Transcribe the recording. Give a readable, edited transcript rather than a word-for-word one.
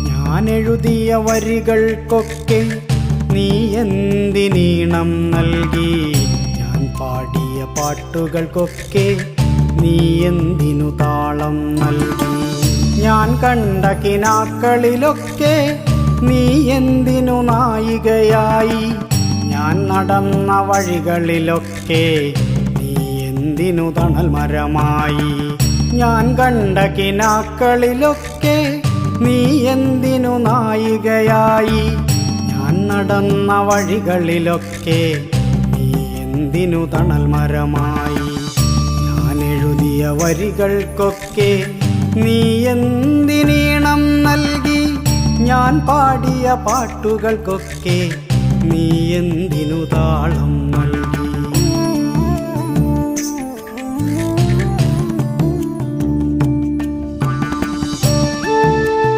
ഞാൻ എഴുതിയ വരികൾക്കൊക്കെ നീ എന്തിനീണം നൽകി? ഞാൻ പാടിയ പാട്ടുകൾക്കൊക്കെ നീ എന്തിനു താളം നൽകി? ഞാൻ കണ്ട കിനാക്കളിലൊക്കെ നീ എന്തിനു നായികയായി? ഞാൻ നടന്ന വഴികളിലൊക്കെ നീ എന്തിനു തണൽ മരമായി? ഞാൻ കണ്ട കിനാക്കളിലൊക്കെ നീ എന്തിനു നായികയായി? ഞാൻ നടന്ന വഴികളിലൊക്കെ നീ എന്തിനു തണൽ മരമായി? ഞാൻ എഴുതിയ വരികൾക്കൊക്കെ നീ എന്തിനീണം നൽകി? ഞാൻ പാടിയ പാട്ടുകൾക്കൊക്കെ നീ എന്തിനു താളം നൽകി?